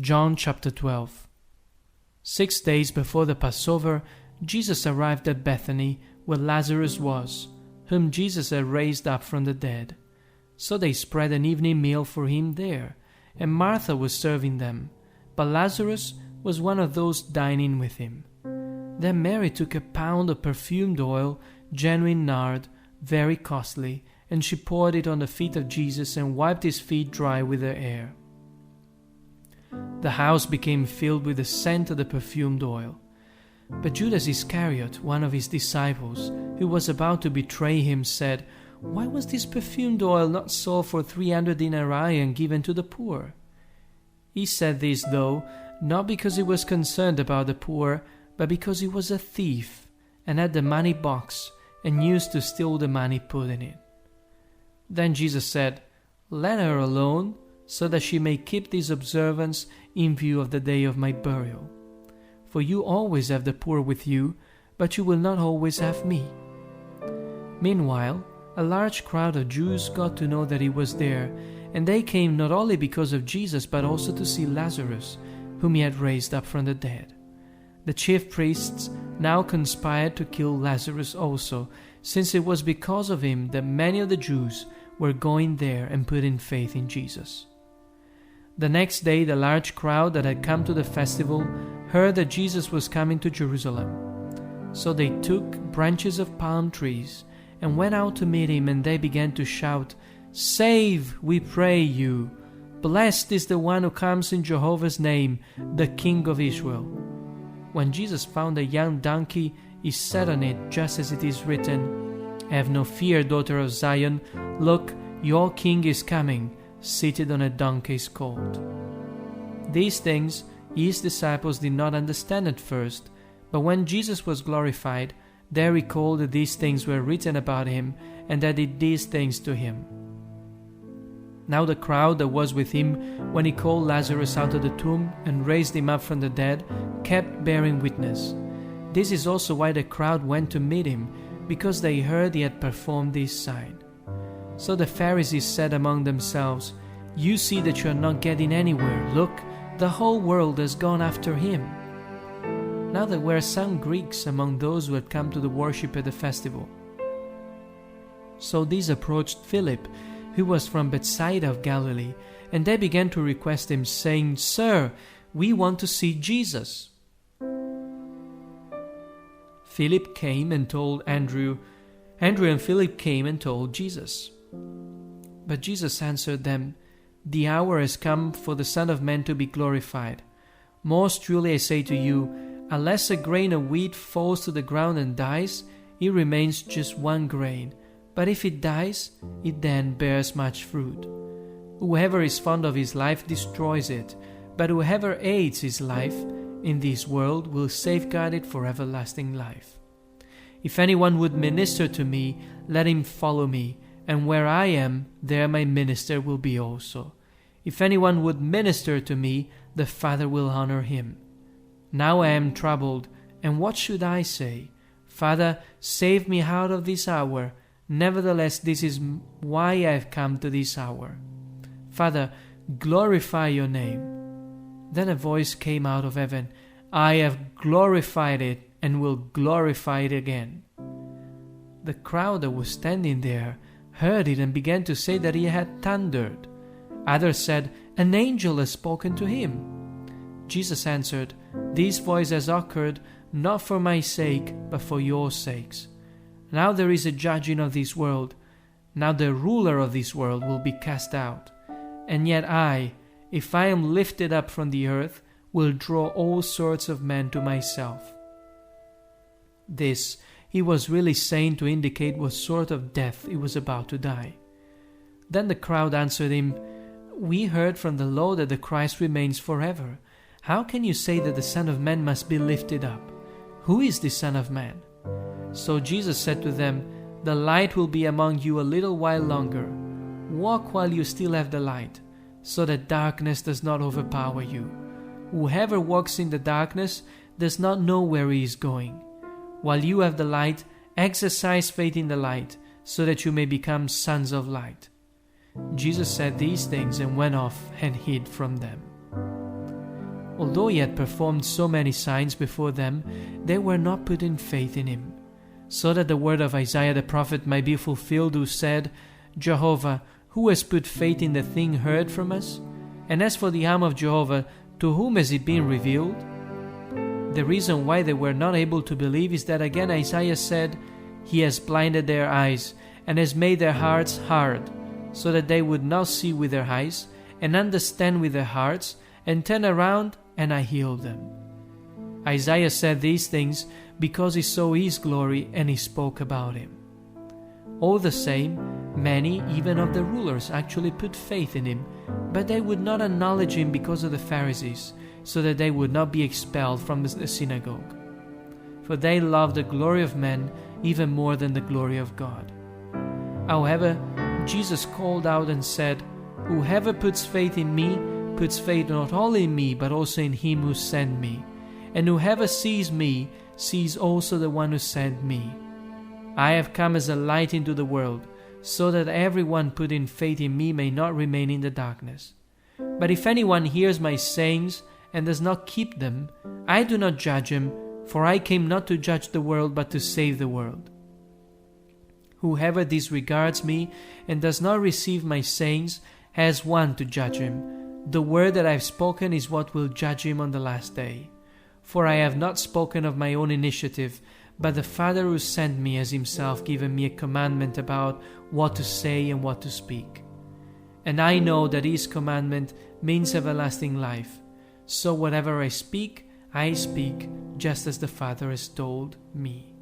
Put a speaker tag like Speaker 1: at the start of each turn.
Speaker 1: John chapter 12. 6 days before the Passover, Jesus arrived at Bethany, where Lazarus was, whom Jesus had raised up from the dead. So they spread an evening meal for him there, and Martha was serving them, but Lazarus was one of those dining with him. Then Mary took a pound of perfumed oil, genuine nard, very costly, and she poured it on the feet of Jesus and wiped his feet dry with her hair. The house became filled with the scent of the perfumed oil. But Judas Iscariot, one of his disciples, who was about to betray him, said, "Why was this perfumed oil not sold for 300 denarii and given to the poor?" He said this, though, not because he was concerned about the poor, but because he was a thief and had the money box and used to steal the money put in it. Then Jesus said, "Let her alone, so that she may keep this observance in view of the day of my burial. For you always have the poor with you, but you will not always have me." Meanwhile, a large crowd of Jews got to know that he was there, and they came not only because of Jesus, but also to see Lazarus, whom he had raised up from the dead. The chief priests now conspired to kill Lazarus also, since it was because of him that many of the Jews were going there and putting faith in Jesus. The next day, the large crowd that had come to the festival heard that Jesus was coming to Jerusalem. So they took branches of palm trees and went out to meet him, and they began to shout, "Save, we pray you! Blessed is the one who comes in Jehovah's name, the King of Israel." When Jesus found a young donkey, he sat on it, just as it is written, "Have no fear, daughter of Zion. Look, your king is coming, seated on a donkey's colt." These things his disciples did not understand at first, but when Jesus was glorified, they recalled that these things were written about him, and that he did these things to him. Now the crowd that was with him when he called Lazarus out of the tomb and raised him up from the dead kept bearing witness. This is also why the crowd went to meet him, because they heard he had performed this sign. So the Pharisees said among themselves, "You see that you are not getting anywhere. Look, the whole world has gone after him." Now there were some Greeks among those who had come to the worship at the festival. So these approached Philip, who was from Bethsaida of Galilee, and they began to request him, saying, "Sir, we want to see Jesus." Philip came and told Andrew. Andrew and Philip came and told Jesus. But Jesus answered them, "The hour has come for the Son of Man to be glorified. Most truly I say to you, unless a grain of wheat falls to the ground and dies, it remains just one grain. But if it dies, it then bears much fruit. Whoever is fond of his life destroys it, but whoever hates his life in this world will safeguard it for everlasting life. If anyone would minister to me, let him follow me, and where I am, there my minister will be also. If anyone would minister to me, the Father will honor him. Now I am troubled, and what should I say? Father, save me out of this hour. Nevertheless, this is why I have come to this hour. Father, glorify your name." Then a voice came out of heaven, "I have glorified it and will glorify it again." The crowd that was standing there heard it and began to say that he had thundered. Others said, "An angel has spoken to him." Jesus answered, "This voice has occurred not for my sake, but for your sakes. Now there is a judging of this world. Now the ruler of this world will be cast out. And yet I, if I am lifted up from the earth, will draw all sorts of men to myself." This he was really saying to indicate what sort of death he was about to die. Then the crowd answered him, "We heard from the law that the Christ remains forever. How can you say that the Son of Man must be lifted up? Who is the Son of Man?" So Jesus said to them, "The light will be among you a little while longer. Walk while you still have the light, so that darkness does not overpower you. Whoever walks in the darkness does not know where he is going. While you have the light, exercise faith in the light, so that you may become sons of light." Jesus said these things and went off and hid from them. Although he had performed so many signs before them, they were not putting faith in him. So that the word of Isaiah the prophet might be fulfilled, who said, Jehovah, who has put faith in the thing heard from us? And as for the arm of Jehovah, to whom has it been revealed? The reason why they were not able to believe is that again Isaiah said, He has blinded their eyes and has made their hearts hard, so that they would not see with their eyes and understand with their hearts and turn around and I healed them. Isaiah said these things because he saw his glory and he spoke about him. All the same, many, even of the rulers, actually put faith in him, but they would not acknowledge him because of the Pharisees, so that they would not be expelled from the synagogue. For they loved the glory of men even more than the glory of God. However, Jesus called out and said, Whoever puts faith in me, puts faith not only in me, but also in him who sent me. And whoever sees me, sees also the one who sent me. I have come as a light into the world, so that everyone putting faith in me may not remain in the darkness. But if anyone hears my sayings and does not keep them, I do not judge him, for I came not to judge the world, but to save the world. Whoever disregards me and does not receive my sayings has one to judge him. The word that I have spoken is what will judge him on the last day. For I have not spoken of my own initiative, but the Father who sent me has himself given me a commandment about what to say and what to speak. And I know that his commandment means everlasting life. So whatever I speak just as the Father has told me.